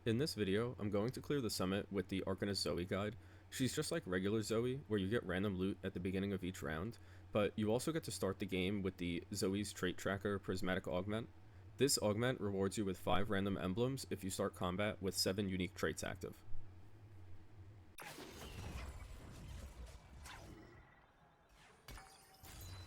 In this video, I'm going to clear the summit with the Arcanist Zoe guide. She's just like regular Zoe, where you get random loot at the beginning of each round, but you also get to start the game with the Zoe's Trait Tracker Prismatic Augment. This augment rewards you with 5 random emblems if you start combat with 7 unique traits active.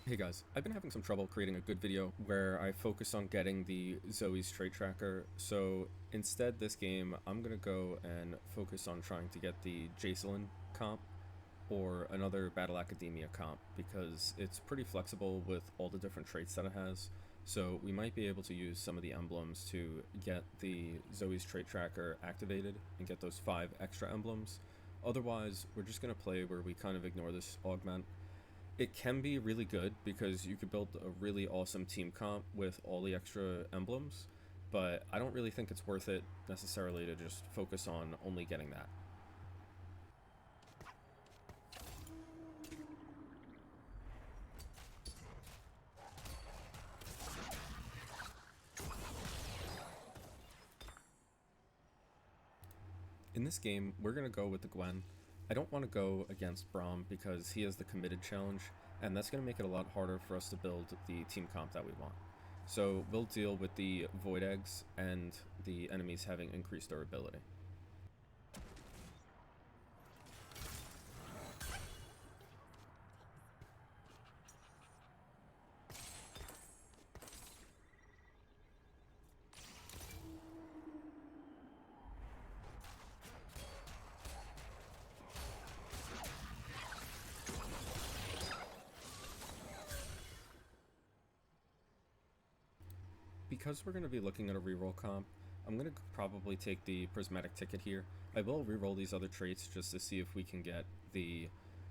Hey guys, I've been having some trouble creating a good video where I focus on getting the Zoe's Trait Tracker, so instead this game I'm gonna go and focus on trying to get the JayceLin comp or another Battle Academia comp because it's pretty flexible with all the different traits that it has, so we might be able to use some of the emblems to get the Zoe's Trait Tracker activated and get those 5 extra emblems. Otherwise, we're just gonna play where we kind of ignore this augment. It can be really good because you could build a really awesome team comp with all the extra emblems, but I don't really think it's worth it necessarily to just focus on only getting that. In this game, we're going to go with the Gwen. I don't want to go against Braum because he has the committed challenge, and that's going to make it a lot harder for us to build the team comp that we want. So we'll deal with the Void Eggs and the enemies having increased durability. Because we're going to be looking at a reroll comp, I'm going to probably take the Prismatic Ticket here. I will reroll these other traits just to see if we can get the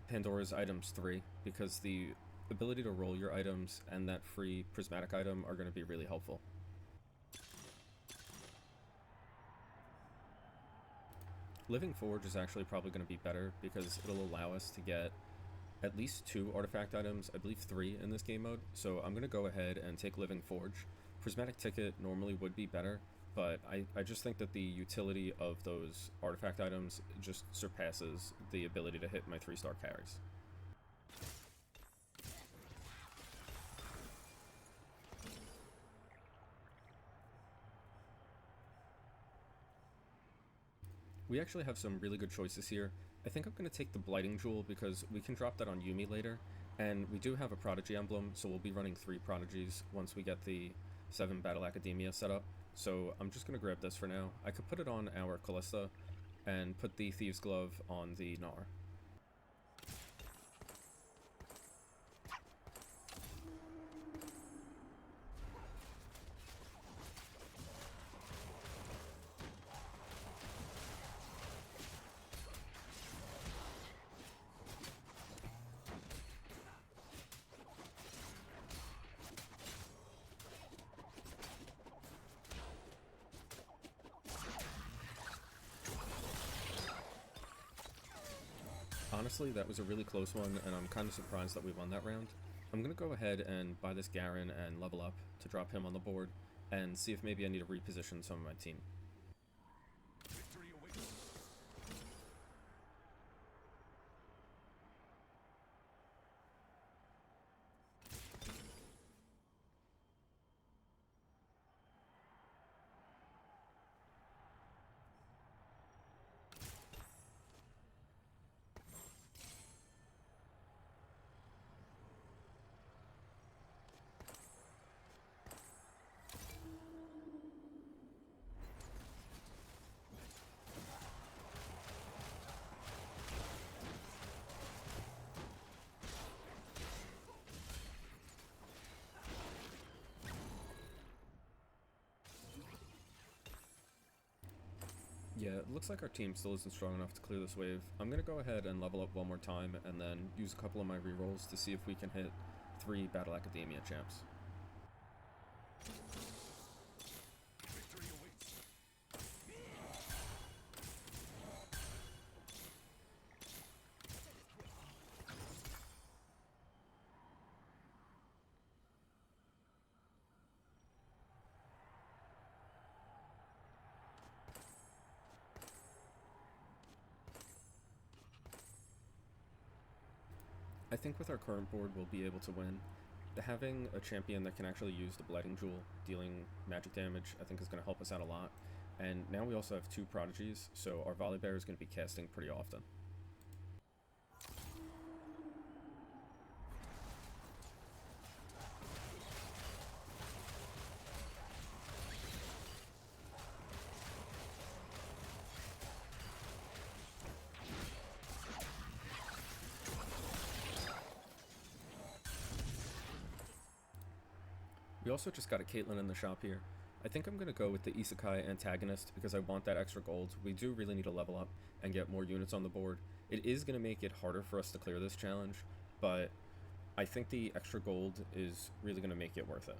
Pandora's Items 3, because the ability to roll your items and that free Prismatic item are going to be really helpful. Living Forge is actually probably going to be better because it'll allow us to get at least 2 artifact items, I believe 3 in this game mode, so I'm going to go ahead and take Living Forge. Prismatic Ticket normally would be better, but I just think that the utility of those artifact items just surpasses the ability to hit my 3-star carries. We actually have some really good choices here. I think I'm going to take the Blighting Jewel because we can drop that on Yuumi later, and we do have a Prodigy emblem, so we'll be running 3 Prodigies once we get the 7 Battle Academia set up. So I'm just going to grab this for now. I could put it on our Callista and put the Thieves Glove on the Gnar. Honestly, that was a really close one, and I'm kind of surprised that we won that round. I'm going to go ahead and buy this Garen and level up to drop him on the board, and see if maybe I need to reposition some of my team. Yeah, it looks like our team still isn't strong enough to clear this wave. I'm going to go ahead and level up one more time and then use a couple of my rerolls to see if we can hit 3 Battle Academia champs. think with our current board we'll be able to win. Having a champion that can actually use the Blighting Jewel, dealing magic damage, I think is going to help us out a lot. And now we also have 2 prodigies, so our Volibear is going to be casting pretty often. We also just got a Caitlyn in the shop here. I think I'm going to go with the Isekai Antagonist because I want that extra gold. We do really need to level up and get more units on the board. It is going to make it harder for us to clear this challenge, but I think the extra gold is really going to make it worth it.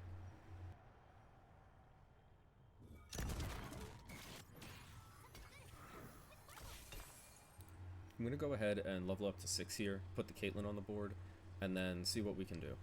I'm going to go ahead and level up to 6 here, put the Caitlyn on the board, and then see what we can do.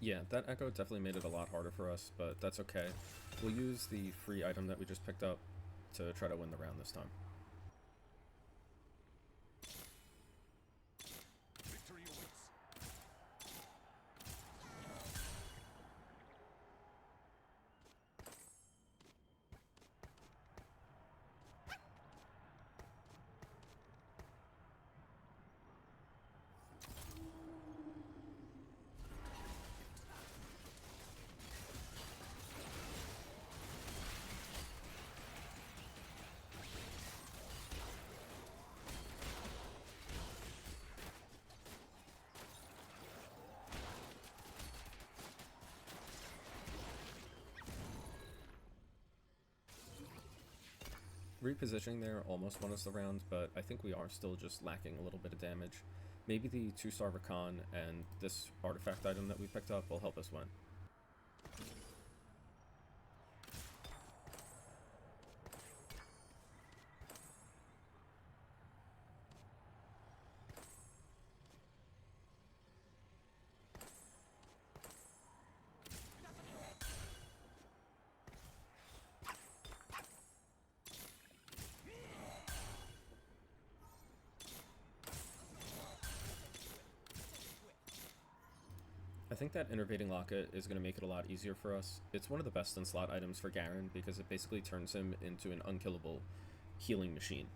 Yeah, that Echo definitely made it a lot harder for us, but that's okay. We'll use the free item that we just picked up to try to win the round this time. Repositioning there almost won us the round, but I think we are still just lacking a little bit of damage. Maybe the 2-star Rakan and this artifact item that we picked up will help us win. I think that Innervating Locket is going to make it a lot easier for us. It's one of the best in slot items for Garen because it basically turns him into an unkillable healing machine.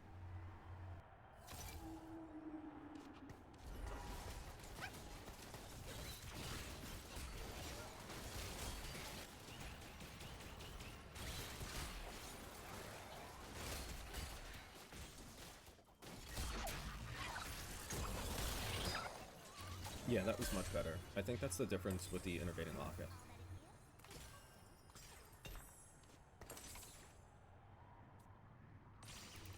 Yeah, that was much better. I think that's the difference with the Innervating Locket.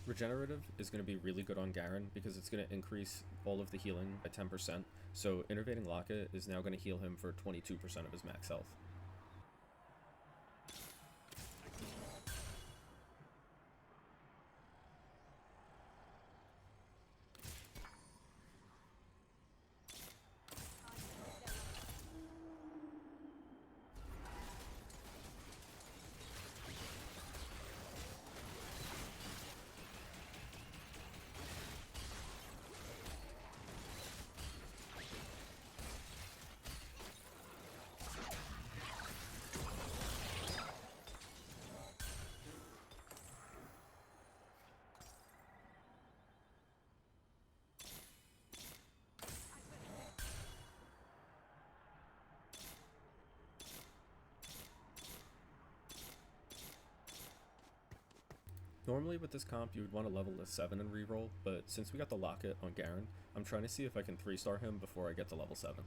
Regenerative is going to be really good on Garen because it's going to increase all of the healing by 10%, so Innervating Locket is now going to heal him for 22% of his max health. Normally with this comp you would want to level to 7 and reroll, but since we got the Locket on Garen, I'm trying to see if I can 3-star him before I get to level 7.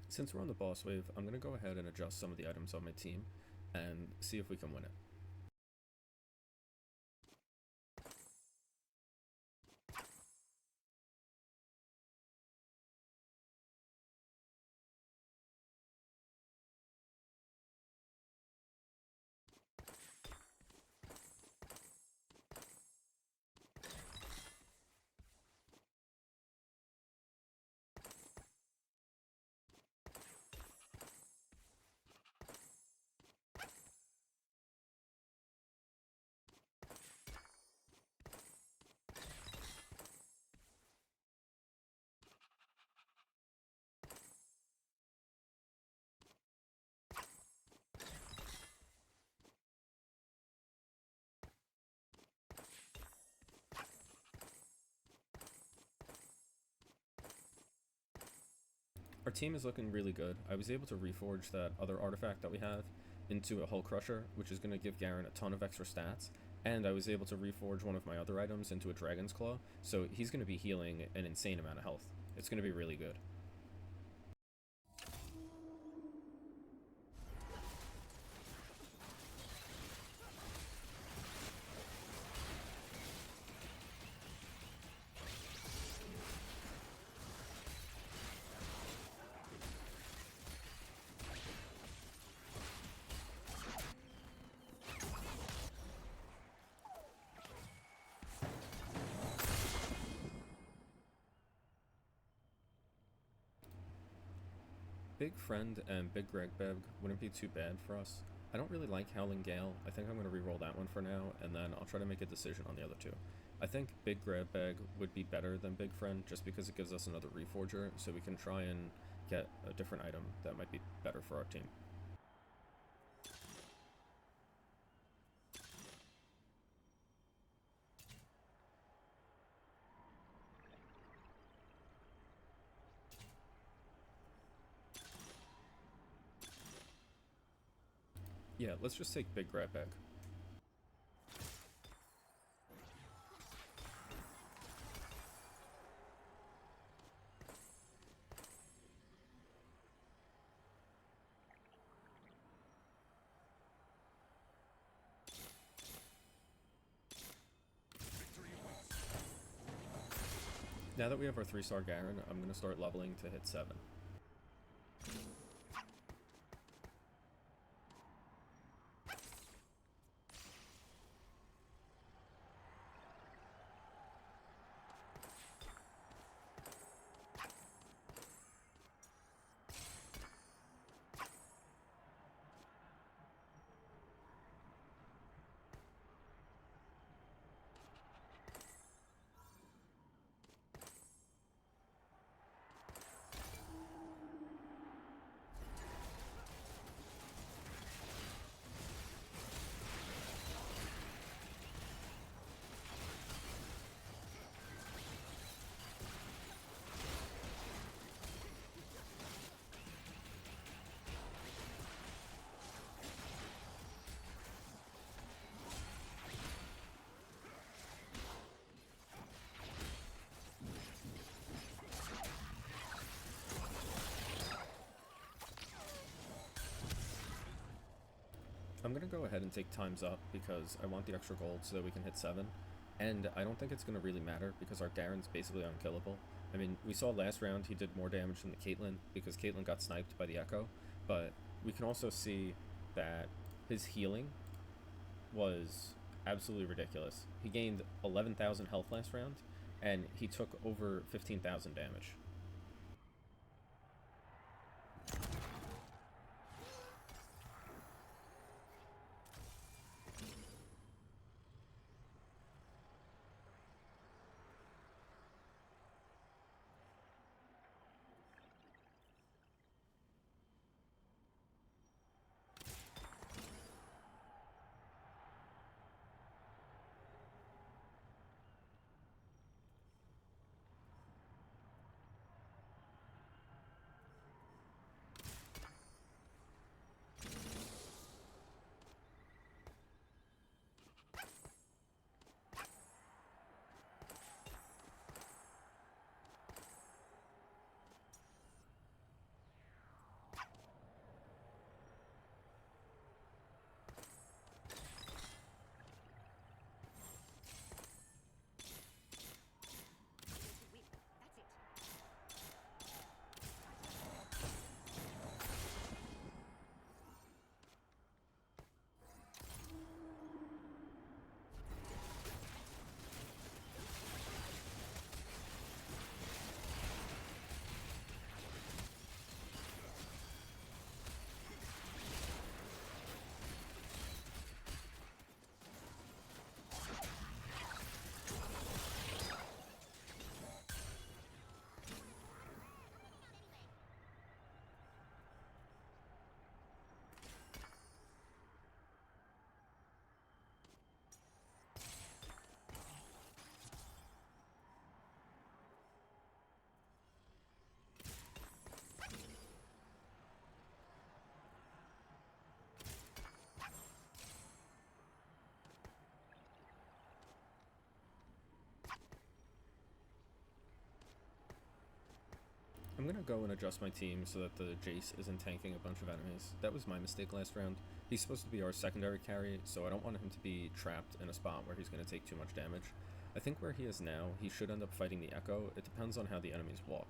Since we're on the boss wave, I'm going to go ahead and adjust some of the items on my team and see if we can win it. Our team is looking really good. I was able to reforge that other artifact that we have into a Hull Crusher, which is going to give Garen a ton of extra stats, and I was able to reforge one of my other items into a Dragon's Claw, so he's going to be healing an insane amount of health. It's going to be really good. Big Friend and Big Gregbeg wouldn't be too bad for us. I don't really like Howling Gale. I think I'm going to reroll that one for now, and then I'll try to make a decision on the other two. I think Big Gregbeg would be better than Big Friend just because it gives us another Reforger, so we can try and get a different item that might be better for our team. Yeah, let's just take Big Gregbeg. Now that we have our 3-star Garen, I'm going to start leveling to hit 7. I'm going to go ahead and take times up because I want the extra gold so that we can hit 7. And I don't think it's going to really matter because our Garen's basically unkillable. I mean, we saw last round he did more damage than the Caitlyn because Caitlyn got sniped by the Echo, but we can also see that his healing was absolutely ridiculous. He gained 11,000 health last round, and he took over 15,000 damage. I'm going to go and adjust my team so that the Jayce isn't tanking a bunch of enemies. That was my mistake last round. He's supposed to be our secondary carry, so I don't want him to be trapped in a spot where he's going to take too much damage. I think where he is now, he should end up fighting the Echo. It depends on how the enemies walk.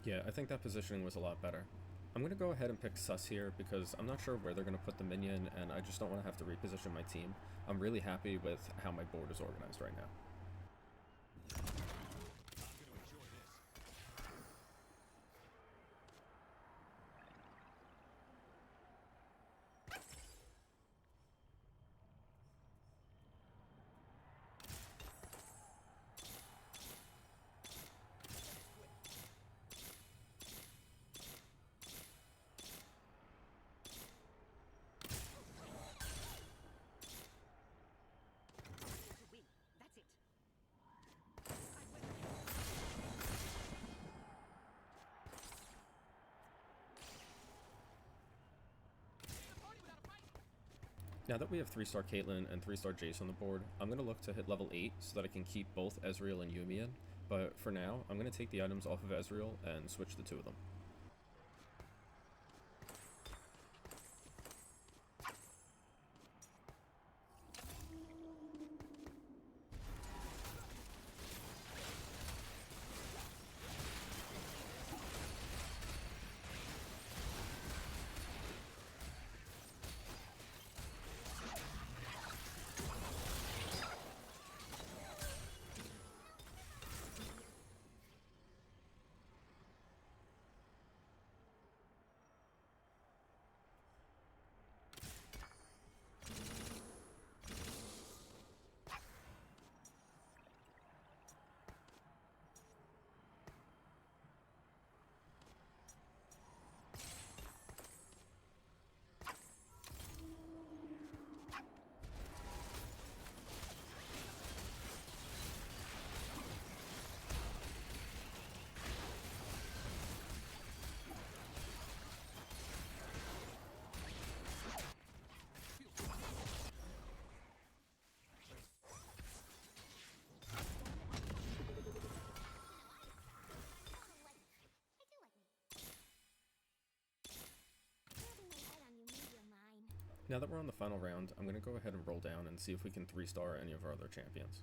Yeah, I think that positioning was a lot better. I'm going to go ahead and pick Sus here because I'm not sure where they're going to put the minion, and I just don't want to have to reposition my team. I'm really happy with how my board is organized right now. Now that we have 3-star Caitlyn and 3-star Jayce on the board, I'm going to look to hit level 8 so that I can keep both Ezreal and Yuumi in, but for now, I'm going to take the items off of Ezreal and switch the two of them. Now that we're on the final round, I'm going to go ahead and roll down and see if we can 3-star any of our other champions.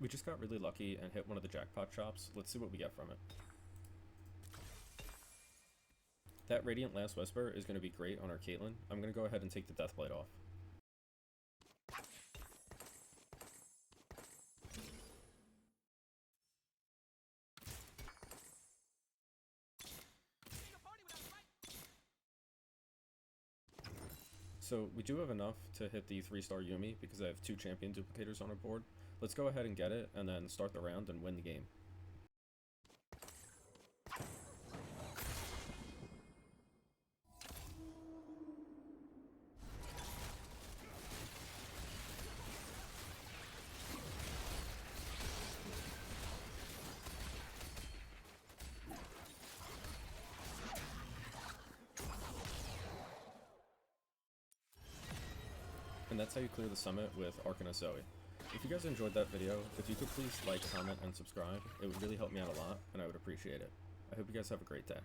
We just got really lucky and hit one of the jackpot shops. Let's see what we get from it. That Radiant Last Whisper is going to be great on our Caitlyn. I'm going to go ahead and take the Deathblade off. So we do have enough to hit the 3-star Yuumi because I have 2 champion duplicators on our board. Let's go ahead and get it and then start the round and win the game. And that's how you clear the summit with Arcanist Zoe. If you guys enjoyed that video, if you could please like, comment, and subscribe, it would really help me out a lot, and I would appreciate it. I hope you guys have a great day.